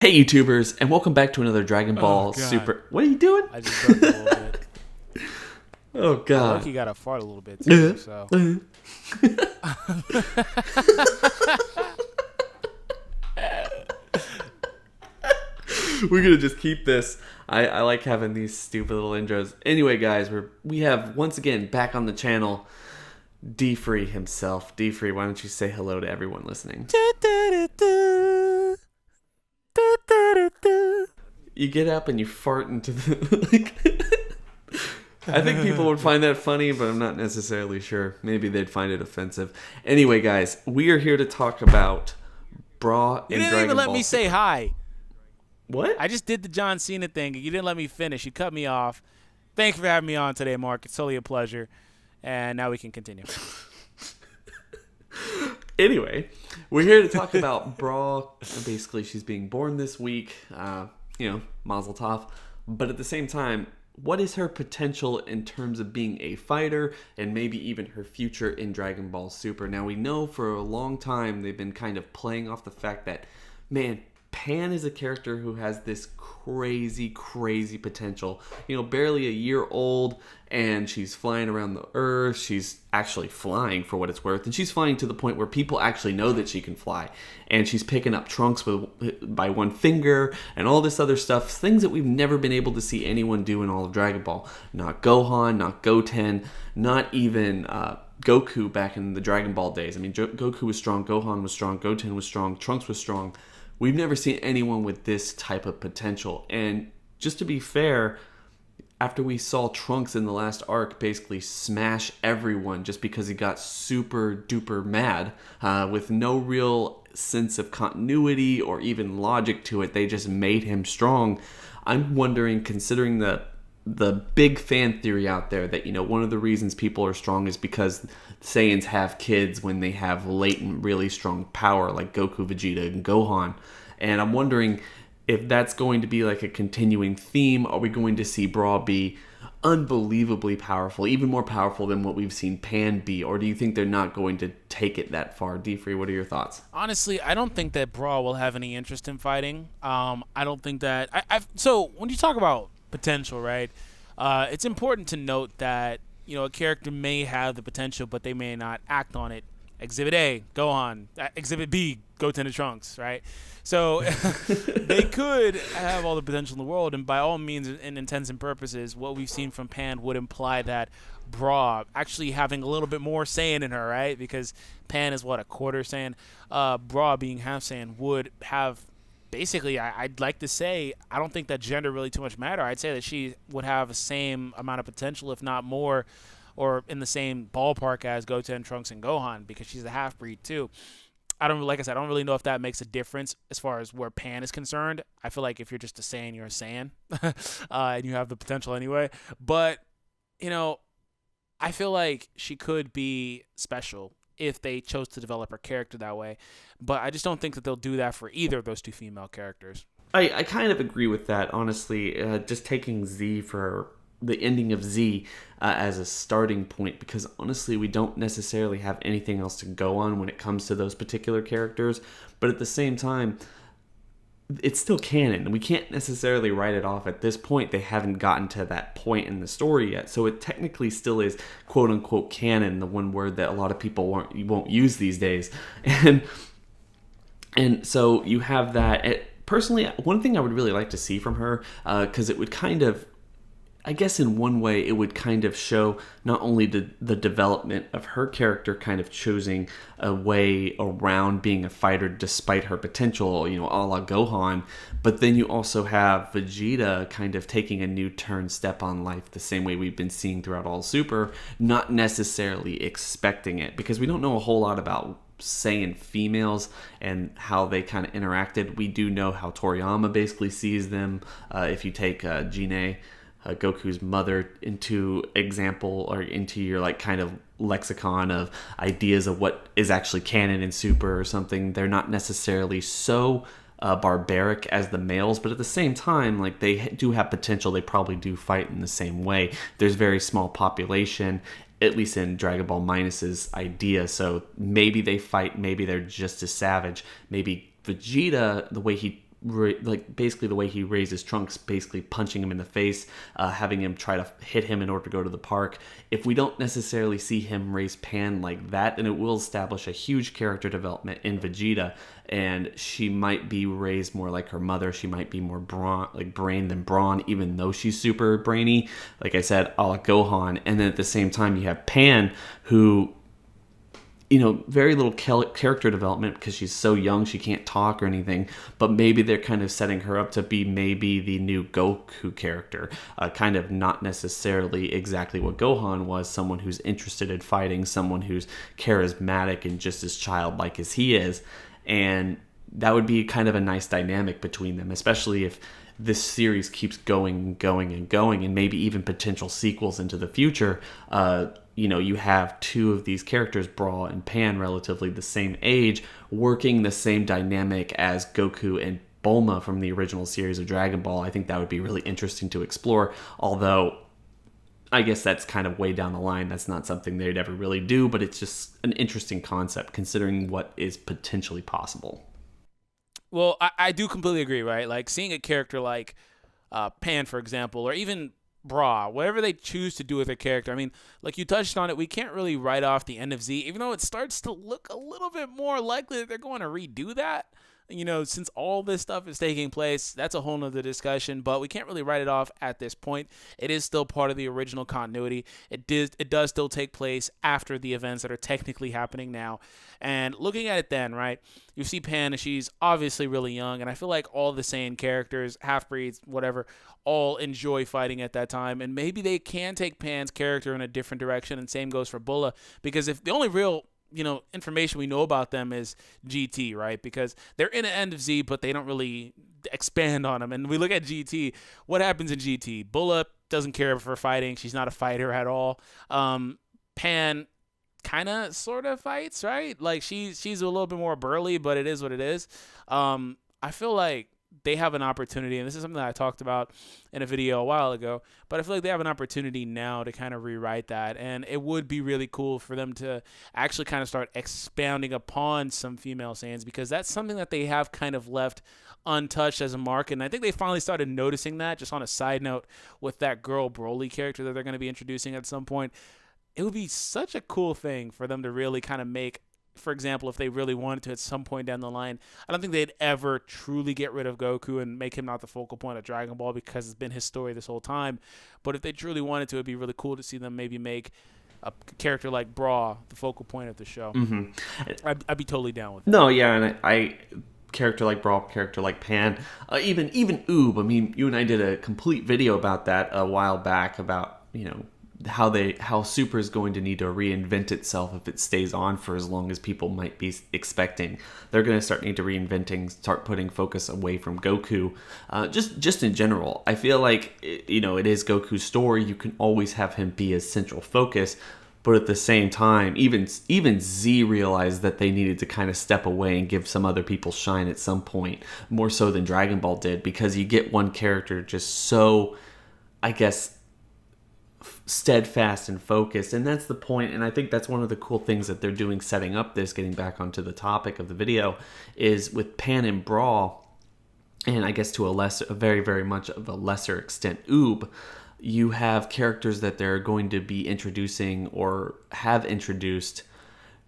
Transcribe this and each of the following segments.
Hey YouTubers, and welcome back to another Dragon Ball God. Super. What are you doing? I just burped a little bit. Oh God. Loki got a fart a little bit too, so. We're gonna just keep this. I like having these stupid little intros. Anyway, guys, we have once again back on the channel D Free himself. D Free, why don't you say hello to everyone listening? You get up and you fart into the I think people would find that funny, but I'm not necessarily sure. Maybe they'd find it offensive. Anyway, guys, we are here to talk about Bra and You didn't Dragon even let Ball me say hi. What? I just did the John Cena thing. You didn't let me finish. You cut me off. Thanks for having me on today, Mark. It's totally a pleasure. And now we can continue. Anyway, we're here to talk about Bra. Basically, she's being born this week. Mazel tov. But at the same time, what is her potential in terms of being a fighter and maybe even her future in Dragon Ball Super? Now, we know for a long time they've been kind of playing off the fact that, man, Pan is a character who has this crazy, crazy potential. Barely a year old, and she's flying around the earth. She's actually flying for what it's worth, and she's flying to the point where people actually know that she can fly. And she's picking up trunks by one finger, and all this other stuff. Things that we've never been able to see anyone do in all of Dragon Ball. Not Gohan, not Goten, not even Goku back in the Dragon Ball days. I mean, Goku was strong, Gohan was strong, Goten was strong, Trunks was strong. We've never seen anyone with this type of potential. And just to be fair, after we saw Trunks in the last arc basically smash everyone just because he got super duper mad with no real sense of continuity or even logic to it, they just made him strong. I'm wondering, considering the big fan theory out there that, one of the reasons people are strong is because Saiyans have kids when they have latent, really strong power, like Goku, Vegeta, and Gohan. And I'm wondering if that's going to be like a continuing theme. Are we going to see Bra be unbelievably powerful, even more powerful than what we've seen Pan be? Or do you think they're not going to take it that far? D-Free, what are your thoughts? Honestly, I don't think that Bra will have any interest in fighting. I don't think that... So, when you talk about potential, right, it's important to note that, a character may have the potential, but they may not act on it. Exhibit A, Gohan. Exhibit B, Goten to Trunks, right? So they could have all the potential in the world, and by all means, in intents and purposes, what we've seen from Pan would imply that Bra actually having a little bit more Saiyan in her, right? Because Pan is, a quarter Saiyan? Bra being half Saiyan would have... Basically, I'd like to say, I don't think that gender really too much matter. I'd say that she would have the same amount of potential, if not more, or in the same ballpark as Goten, Trunks, and Gohan, because she's a half-breed too. Like I said, I don't really know if that makes a difference as far as where Pan is concerned. I feel like if you're just a Saiyan, you're a Saiyan, and you have the potential anyway. But, I feel like she could be special if they chose to develop her character that way. But I just don't think that they'll do that for either of those two female characters. I kind of agree with that, honestly. Just taking Z for the ending of Z as a starting point, because honestly, we don't necessarily have anything else to go on when it comes to those particular characters. But at the same time, it's still canon, and we can't necessarily write it off at this point. They haven't gotten to that point in the story yet, so it technically still is quote unquote canon, the one word that a lot of people won't use these days. And so you have that. Personally, one thing I would really like to see from her, because it would kind of, I guess in one way, it would kind of show not only the development of her character kind of choosing a way around being a fighter despite her potential, a la Gohan, but then you also have Vegeta kind of taking a new step on life the same way we've been seeing throughout all Super, not necessarily expecting it, because we don't know a whole lot about Saiyan females and how they kind of interacted. We do know how Toriyama basically sees them. If you take Jine, Goku's mother, into example, or into your kind of lexicon of ideas of what is actually canon in Super or something, they're not necessarily so barbaric as the males, but at the same time, they do have potential. They probably do fight in the same way. There's very small population, at least in Dragon Ball Minus's idea, so maybe they fight, maybe they're just as savage. Maybe Vegeta, the way he like basically the way he raises Trunks, basically punching him in the face, having him try to hit him in order to go to the park. If we don't necessarily see him raise Pan like that, then it will establish a huge character development in Vegeta, and she might be raised more like her mother. She might be more brain than brawn, even though she's super brainy. Like I said, a la Gohan. And then at the same time, you have Pan, who, very little character development because she's so young, she can't talk or anything, but maybe they're kind of setting her up to be maybe the new Goku character, kind of not necessarily exactly what Gohan was, someone who's interested in fighting, someone who's charismatic and just as childlike as he is, and that would be kind of a nice dynamic between them, especially if this series keeps going and going and going, and maybe even potential sequels into the future. You have two of these characters, Brawl and Pan, relatively the same age, working the same dynamic as Goku and Bulma from the original series of Dragon Ball. I think that would be really interesting to explore, although I guess that's kind of way down the line. That's not something they'd ever really do, but it's just an interesting concept considering what is potentially possible. Well, I do completely agree, right? Like seeing a character like Pan, for example, or even Bra, whatever they choose to do with their character. I mean, like you touched on it, we can't really write off the end of Z, even though it starts to look a little bit more likely that they're going to redo that. Since all this stuff is taking place, that's a whole nother discussion, but we can't really write it off at this point. It is still part of the original continuity. It does still take place after the events that are technically happening now. And looking at it then, right, you see Pan, and she's obviously really young, and I feel like all the same characters, half-breeds, whatever, all enjoy fighting at that time, and maybe they can take Pan's character in a different direction, and same goes for Bulla, because if the only real information we know about them is GT, right? Because they're in an end of Z, but they don't really expand on them. And we look at GT, what happens in GT? Bulla doesn't care for fighting. She's not a fighter at all. Pan kind of sort of fights, right? Like she's a little bit more burly, but it is what it is. I feel like they have an opportunity, and this is something that I talked about in a video a while ago, but I feel like they have an opportunity now to kind of rewrite that, and it would be really cool for them to actually kind of start expounding upon some female Saiyans, because that's something that they have kind of left untouched as a mark, and I think they finally started noticing that. Just on a side note, with that girl Broly character that they're going to be introducing at some point, it would be such a cool thing for them to really kind of make. For example, if they really wanted to at some point down the line, I don't think they'd ever truly get rid of Goku and make him not the focal point of Dragon Ball, because it's been his story this whole time. But if they truly wanted to, it'd be really cool to see them maybe make a character like Bra the focal point of the show. Mm-hmm. I'd be totally down with that. No, yeah, and I character like Brawl, character like Pan, even Oob. I mean, you and I did a complete video about that a while back about how Super is going to need to reinvent itself if it stays on for as long as people might be expecting. They're going to start start putting focus away from Goku. Just in general, I feel like it is Goku's story. You can always have him be a central focus, but at the same time, even Z realized that they needed to kind of step away and give some other people shine at some point, more so than Dragon Ball did, because you get one character just so, I guess, steadfast and focused, and that's the point. And I think that's one of the cool things that they're doing, setting up this, getting back onto the topic of the video, is with Pan and Brawl, and I guess to a very, very much of a lesser extent Oob, you have characters that they're going to be introducing or have introduced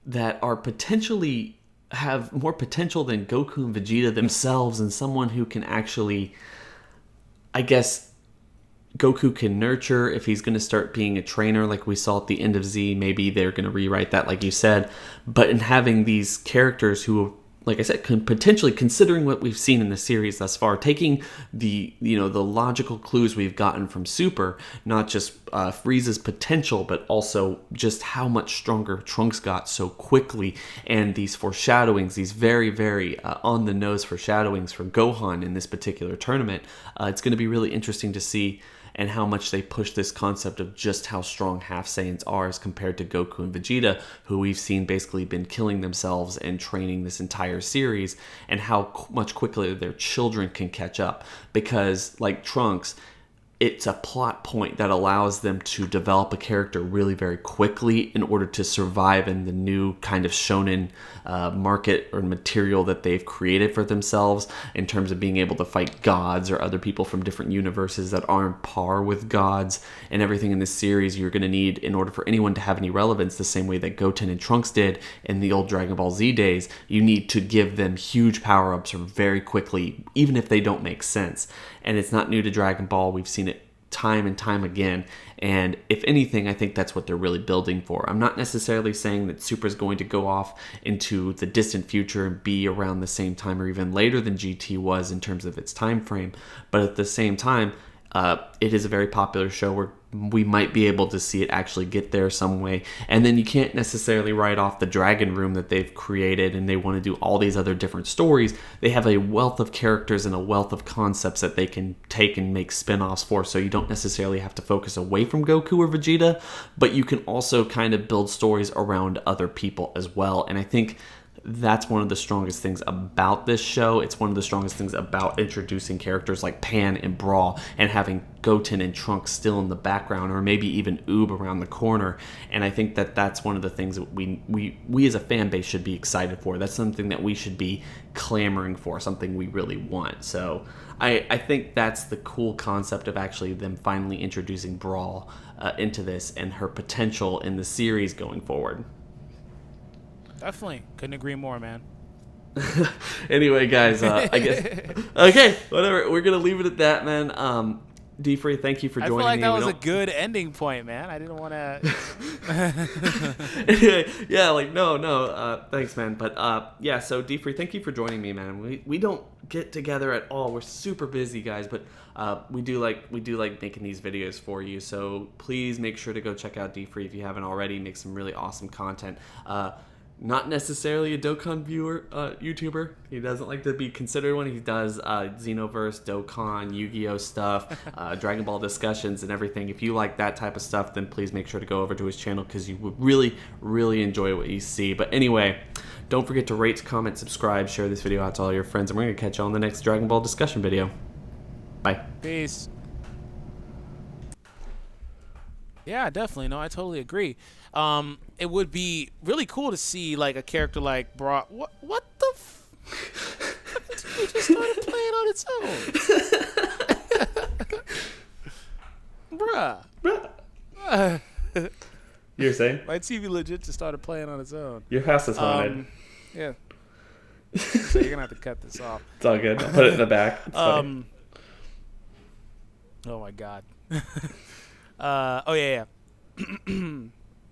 that are potentially have more potential than Goku and Vegeta themselves, and someone who can actually, I guess, Goku can nurture if he's going to start being a trainer like we saw at the end of Z. Maybe they're going to rewrite that like you said. But in having these characters who, like I said, can potentially, considering what we've seen in the series thus far, taking the logical clues we've gotten from Super, not just Frieza's potential, but also just how much stronger Trunks got so quickly, and these foreshadowings, these very, very on-the-nose foreshadowings from Gohan in this particular tournament, it's going to be really interesting to see, and how much they push this concept of just how strong half Saiyans are as compared to Goku and Vegeta, who we've seen basically been killing themselves and training this entire series, and how much quickly their children can catch up. Because, like Trunks, it's a plot point that allows them to develop a character really very quickly in order to survive in the new kind of shonen market or material that they've created for themselves, in terms of being able to fight gods or other people from different universes that aren't par with gods. And everything in this series you're going to need in order for anyone to have any relevance, the same way that Goten and Trunks did in the old Dragon Ball Z days. You need to give them huge power-ups very quickly, even if they don't make sense. And it's not new to Dragon Ball. We've seen it time and time again. And if anything, I think that's what they're really building for. I'm not necessarily saying that Super is going to go off into the distant future and be around the same time or even later than GT was in terms of its time frame. But at the same time, it is a very popular show where we might be able to see it actually get there some way. And then you can't necessarily write off the Dragon Room that they've created, and they want to do all these other different stories. They have a wealth of characters and a wealth of concepts that they can take and make spin-offs for, so you don't necessarily have to focus away from Goku or Vegeta, but you can also kind of build stories around other people as well. And I think that's one of the strongest things about this show. It's one of the strongest things about introducing characters like Pan and Brawl and having Goten and Trunks still in the background, or maybe even Oob around the corner. And I think that that's one of the things that we as a fan base should be excited for. That's something that we should be clamoring for, something we really want. So I think that's the cool concept of actually them finally introducing Brawl into this and her potential in the series going forward. Definitely. Couldn't agree more, man. Anyway, guys, I guess... Okay, whatever. We're going to leave it at that, man. D-Free, thank you for joining me. I feel like that was a good ending point, man. I didn't want to... Anyway, yeah, like, no, thanks, man. But, yeah, so D-Free, thank you for joining me, man. We don't get together at all. We're super busy, guys, but we do like making these videos for you. So please make sure to go check out D-Free if you haven't already. Make some really awesome content. Not necessarily a Dokkan YouTuber. He doesn't like to be considered one. He does Xenoverse, Dokkan, Yu-Gi-Oh stuff, Dragon Ball discussions and everything. If you like that type of stuff, then please make sure to go over to his channel, because you would really, really enjoy what you see. But anyway, don't forget to rate, comment, subscribe, share this video out to all your friends, and we're going to catch you on the next Dragon Ball discussion video. Bye. Peace. Yeah, definitely. No, I totally agree. It would be really cool to see like a character like Brock. What the? It just started playing on its own, bruh. You're saying? My TV legit just started playing on its own. Your house is haunted. Yeah. So you're gonna have to cut this off. It's all good. I'll put it in the back. Oh my god. Oh yeah.